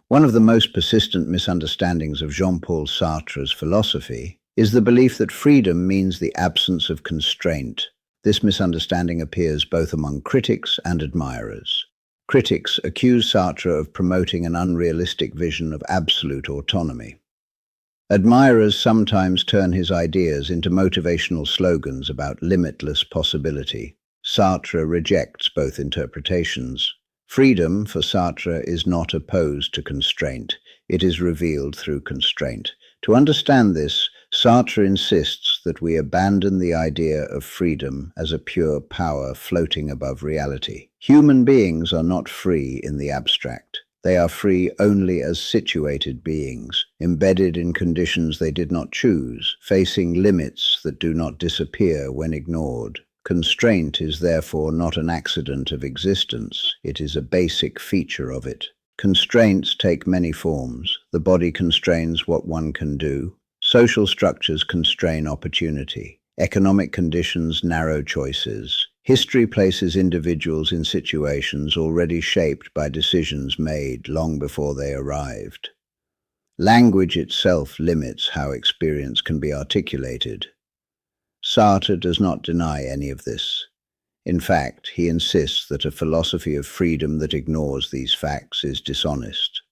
One of the most persistent misunderstandings of Jean-Paul Sartre's philosophy is the belief that freedom means the absence of constraint. This misunderstanding appears both among critics and admirers. Critics accuse Sartre of promoting an unrealistic vision of absolute autonomy. Admirers sometimes turn his ideas into motivational slogans about limitless possibility. Sartre rejects both interpretations. Freedom, for Sartre, is not opposed to constraint. It is revealed through constraint. To understand this, Sartre insists that we abandon the idea of freedom as a pure power floating above reality. Human beings are not free in the abstract. They are free only as situated beings, embedded in conditions they did not choose, facing limits that do not disappear when ignored. Constraint is therefore not an accident of existence, it is a basic feature of it. Constraints take many forms. The body constrains what one can do. Social structures constrain opportunity. Economic conditions narrow choices. History places individuals in situations already shaped by decisions made long before they arrived. Language itself limits how experience can be articulated. Sartre does not deny any of this. In fact, he insists that a philosophy of freedom that ignores these facts is dishonest.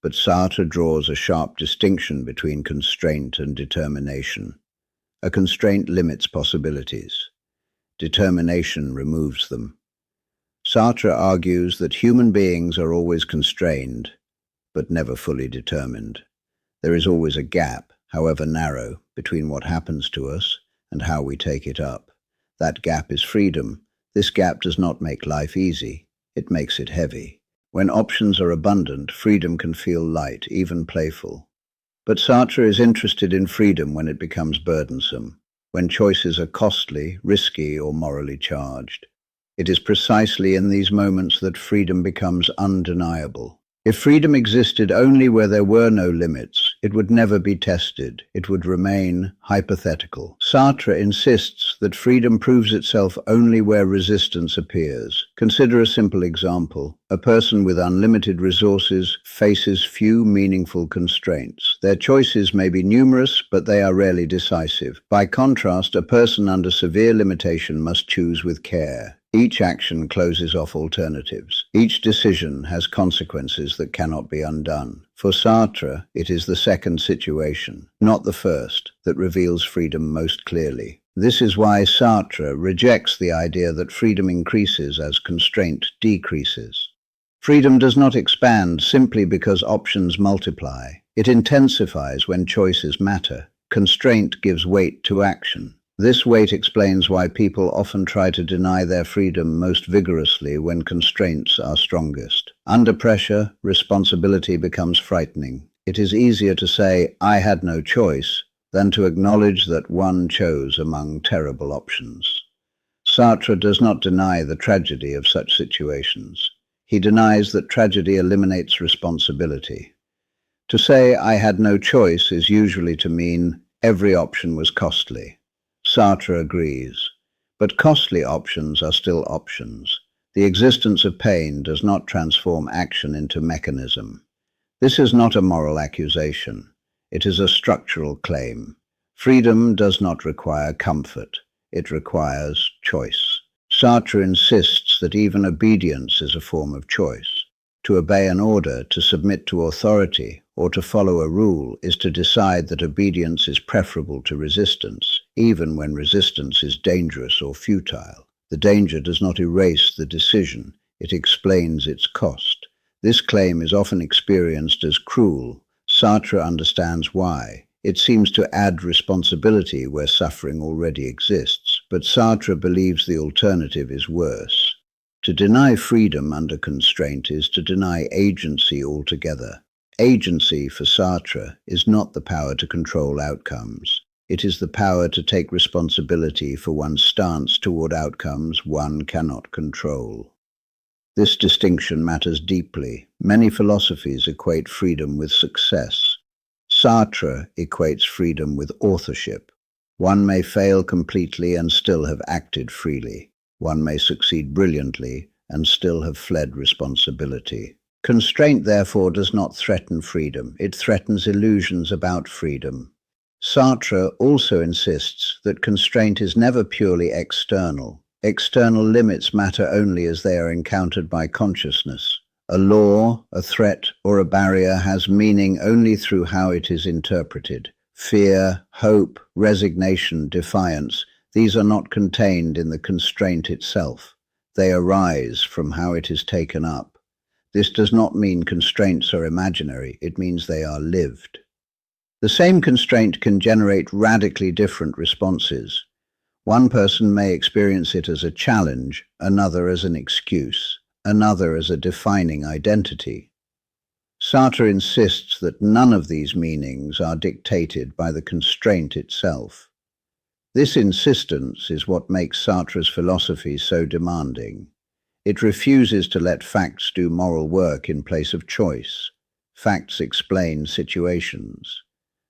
But Sartre draws a sharp distinction between constraint and determination. A constraint limits possibilities. Determination removes them. Sartre argues that human beings are always constrained, but never fully determined. There is always a gap, however narrow, between what happens to us and how we take it up. That gap is freedom. This gap does not make life easy. It makes it heavy. When options are abundant, freedom can feel light, even playful. But Sartre is interested in freedom when it becomes burdensome, when choices are costly, risky, or morally charged. It is precisely in these moments that freedom becomes undeniable. If freedom existed only where there were no limits, it would never be tested. It would remain hypothetical. Sartre insists that freedom proves itself only where resistance appears. Consider a simple example. A person with unlimited resources faces few meaningful constraints. Their choices may be numerous, but they are rarely decisive. By contrast, a person under severe limitation must choose with care. Each action closes off alternatives. Each decision has consequences that cannot be undone. For Sartre, it is the second situation, not the first, that reveals freedom most clearly. This is why Sartre rejects the idea that freedom increases as constraint decreases. Freedom does not expand simply because options multiply. It intensifies when choices matter. Constraint gives weight to action. This weight explains why people often try to deny their freedom most vigorously when constraints are strongest. Under pressure, responsibility becomes frightening. It is easier to say, "I had no choice," than to acknowledge that one chose among terrible options. Sartre does not deny the tragedy of such situations. He denies that tragedy eliminates responsibility. To say, "I had no choice," is usually to mean every option was costly. Sartre agrees, but costly options are still options. The existence of pain does not transform action into mechanism. This is not a moral accusation. It is a structural claim. Freedom does not require comfort. It requires choice. Sartre insists that even obedience is a form of choice. To obey an order, to submit to authority, or to follow a rule is to decide that obedience is preferable to resistance, even when resistance is dangerous or futile. The danger does not erase the decision, it explains its cost. This claim is often experienced as cruel. Sartre understands why. It seems to add responsibility where suffering already exists, but Sartre believes the alternative is worse. To deny freedom under constraint is to deny agency altogether. Agency, for Sartre, is not the power to control outcomes. It is the power to take responsibility for one's stance toward outcomes one cannot control. This distinction matters deeply. Many philosophies equate freedom with success. Sartre equates freedom with authorship. One may fail completely and still have acted freely. One may succeed brilliantly and still have fled responsibility. Constraint, therefore, does not threaten freedom. It threatens illusions about freedom. Sartre also insists that constraint is never purely external. External limits matter only as they are encountered by consciousness. A law, a threat, or a barrier has meaning only through how it is interpreted. Fear, hope, resignation, defiance, these are not contained in the constraint itself. They arise from how it is taken up. This does not mean constraints are imaginary, it means they are lived. The same constraint can generate radically different responses. One person may experience it as a challenge, another as an excuse, another as a defining identity. Sartre insists that none of these meanings are dictated by the constraint itself. This insistence is what makes Sartre's philosophy so demanding. It refuses to let facts do moral work in place of choice. Facts explain situations.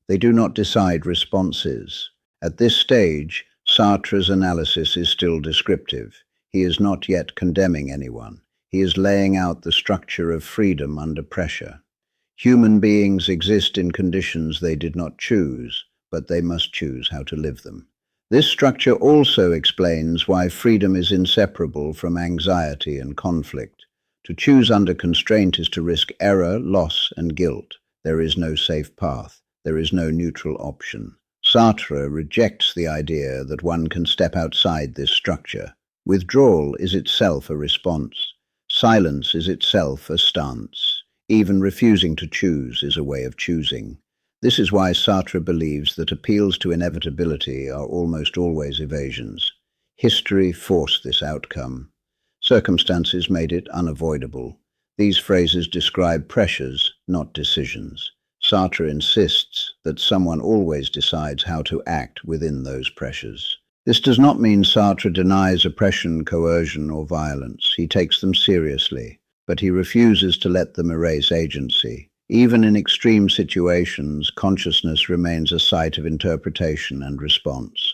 They do not decide responses. At this stage, Sartre's analysis is still descriptive. He is not yet condemning anyone. He is laying out the structure of freedom under pressure. Human beings exist in conditions they did not choose, but they must choose how to live them. This structure also explains why freedom is inseparable from anxiety and conflict. To choose under constraint is to risk error, loss, and guilt. There is no safe path. There is no neutral option. Sartre rejects the idea that one can step outside this structure. Withdrawal is itself a response. Silence is itself a stance. Even refusing to choose is a way of choosing. This is why Sartre believes that appeals to inevitability are almost always evasions. History forced this outcome. Circumstances made it unavoidable. These phrases describe pressures, not decisions. Sartre insists that someone always decides how to act within those pressures. This does not mean Sartre denies oppression, coercion, or violence. He takes them seriously, but he refuses to let them erase agency. Even in extreme situations, consciousness remains a site of interpretation and response.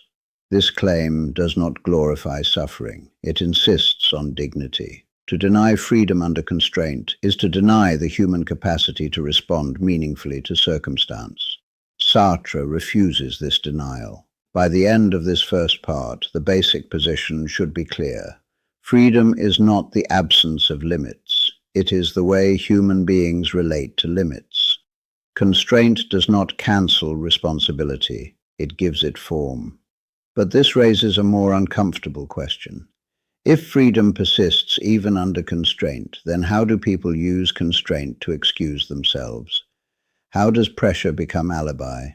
This claim does not glorify suffering. It insists on dignity. To deny freedom under constraint is to deny the human capacity to respond meaningfully to circumstance. Sartre refuses this denial. By the end of this first part, the basic position should be clear. Freedom is not the absence of limits. It is the way human beings relate to limits. Constraint does not cancel responsibility. It gives it form. But this raises a more uncomfortable question. If freedom persists even under constraint, then how do people use constraint to excuse themselves? How does pressure become alibi?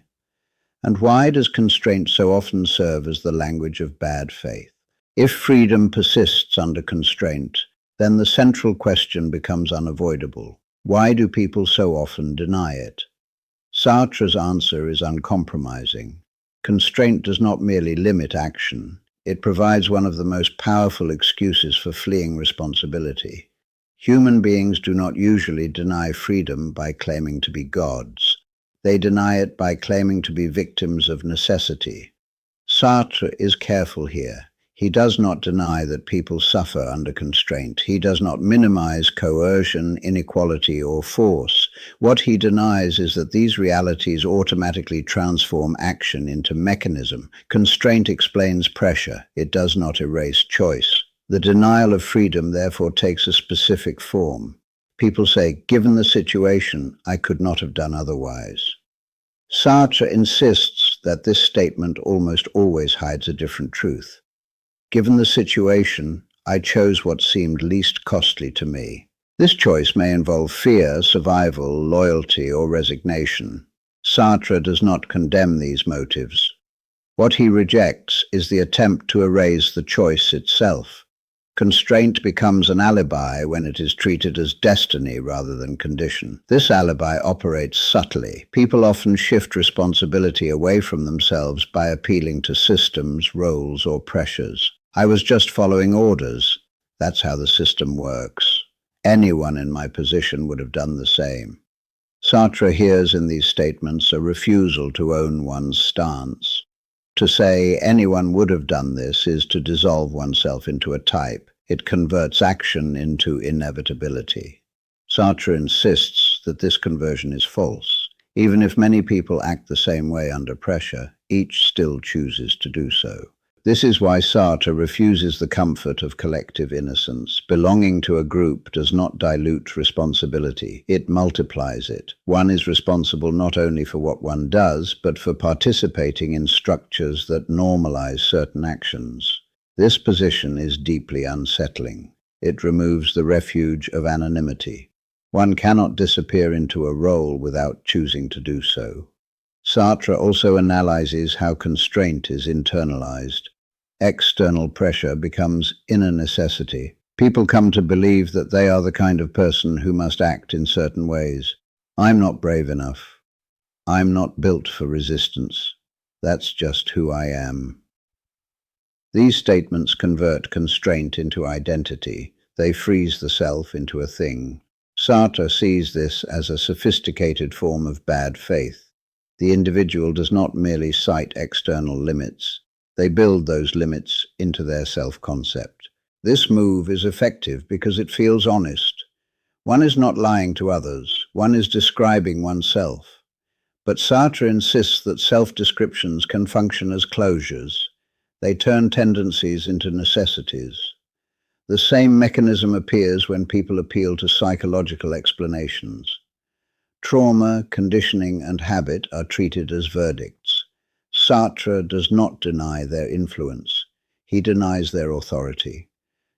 And why does constraint so often serve as the language of bad faith? If freedom persists under constraint, then the central question becomes unavoidable. Why do people so often deny it? Sartre's answer is uncompromising. Constraint does not merely limit action. It provides one of the most powerful excuses for fleeing responsibility. Human beings do not usually deny freedom by claiming to be gods. They deny it by claiming to be victims of necessity. Sartre is careful here. He does not deny that people suffer under constraint. He does not minimize coercion, inequality, or force. What he denies is that these realities automatically transform action into mechanism. Constraint explains pressure. It does not erase choice. The denial of freedom therefore takes a specific form. People say, given the situation, I could not have done otherwise. Sartre insists that this statement almost always hides a different truth. Given the situation, I chose what seemed least costly to me. This choice may involve fear, survival, loyalty, or resignation. Sartre does not condemn these motives. What he rejects is the attempt to erase the choice itself. Constraint becomes an alibi when it is treated as destiny rather than condition. This alibi operates subtly. People often shift responsibility away from themselves by appealing to systems, roles, or pressures. I was just following orders. That's how the system works. Anyone in my position would have done the same. Sartre hears in these statements a refusal to own one's stance. To say anyone would have done this is to dissolve oneself into a type. It converts action into inevitability. Sartre insists that this conversion is false. Even if many people act the same way under pressure, each still chooses to do so. This is why Sartre refuses the comfort of collective innocence. Belonging to a group does not dilute responsibility, it multiplies it. One is responsible not only for what one does, but for participating in structures that normalize certain actions. This position is deeply unsettling. It removes the refuge of anonymity. One cannot disappear into a role without choosing to do so. Sartre also analyzes how constraint is internalized. External pressure becomes inner necessity. People come to believe that they are the kind of person who must act in certain ways. I'm not brave enough. I'm not built for resistance. That's just who I am. These statements convert constraint into identity. They freeze the self into a thing. Sartre sees this as a sophisticated form of bad faith. The individual does not merely cite external limits. They build those limits into their self-concept. This move is effective because it feels honest. One is not lying to others. One is describing oneself. But Sartre insists that self-descriptions can function as closures. They turn tendencies into necessities. The same mechanism appears when people appeal to psychological explanations. Trauma, conditioning, and habit are treated as verdicts. Sartre does not deny their influence. He denies their authority.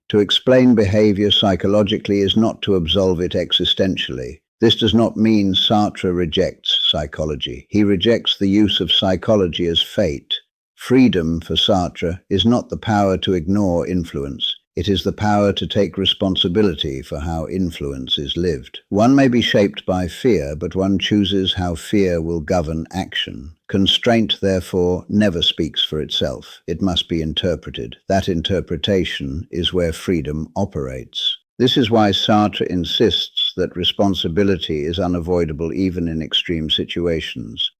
To explain behavior psychologically is not to absolve it existentially. This does not mean Sartre rejects psychology. He rejects the use of psychology as fate. Freedom for Sartre is not the power to ignore influence. It is the power to take responsibility for how influence is lived. One may be shaped by fear, but one chooses how fear will govern action. Constraint, therefore, never speaks for itself. It must be interpreted. That interpretation is where freedom operates. This is why Sartre insists that responsibility is unavoidable even in extreme situations.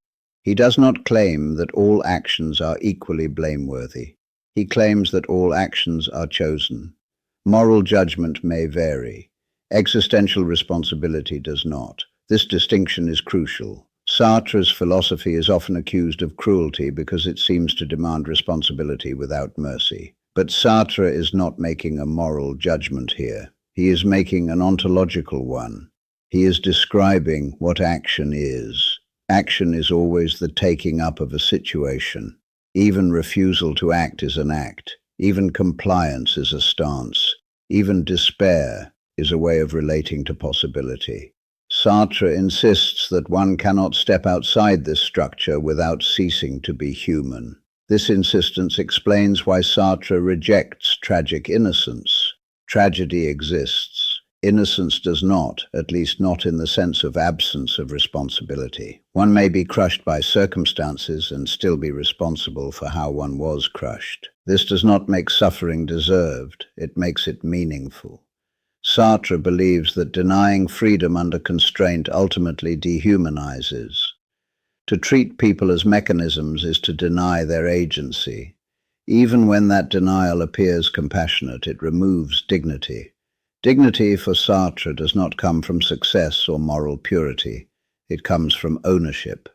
He does not claim that all actions are equally blameworthy. He claims that all actions are chosen. Moral judgment may vary. Existential responsibility does not. This distinction is crucial. Sartre's philosophy is often accused of cruelty because it seems to demand responsibility without mercy. But Sartre is not making a moral judgment here. He is making an ontological one. He is describing what action is. Action is always the taking up of a situation. Even refusal to act is an act. Even compliance is a stance. Even despair is a way of relating to possibility. Sartre insists that one cannot step outside this structure without ceasing to be human. This insistence explains why Sartre rejects tragic innocence. Tragedy exists. Innocence does not, at least not in the sense of absence of responsibility. One may be crushed by circumstances and still be responsible for how one was crushed. This does not make suffering deserved, it makes it meaningful. Sartre believes that denying freedom under constraint ultimately dehumanizes. To treat people as mechanisms is to deny their agency. Even when that denial appears compassionate, it removes dignity. Dignity for Sartre does not come from success or moral purity. It comes from ownership.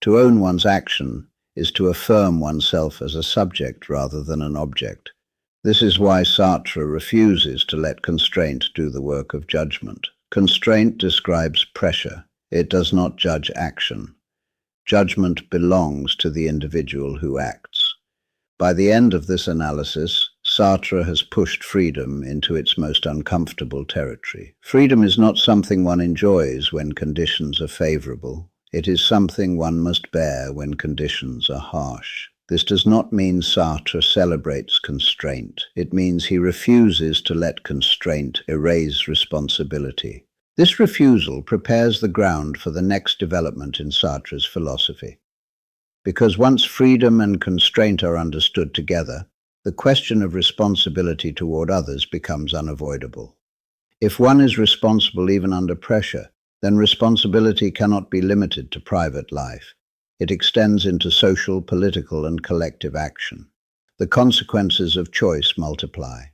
To own one's action is to affirm oneself as a subject rather than an object. This is why Sartre refuses to let constraint do the work of judgment. Constraint describes pressure. It does not judge action. Judgment belongs to the individual who acts. By the end of this analysis, Sartre has pushed freedom into its most uncomfortable territory. Freedom is not something one enjoys when conditions are favorable. It is something one must bear when conditions are harsh. This does not mean Sartre celebrates constraint. It means he refuses to let constraint erase responsibility. This refusal prepares the ground for the next development in Sartre's philosophy. Because once freedom and constraint are understood together, the question of responsibility toward others becomes unavoidable. If one is responsible even under pressure, then responsibility cannot be limited to private life. It extends into social, political, and collective action. The consequences of choice multiply.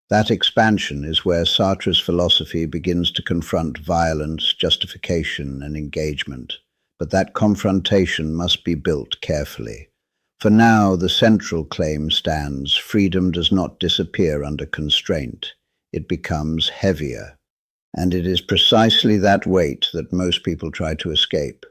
That expansion is where Sartre's philosophy begins to confront violence, justification, and engagement. But that confrontation must be built carefully. For now, the central claim stands: freedom does not disappear under constraint. It becomes heavier. And it is precisely that weight that most people try to escape.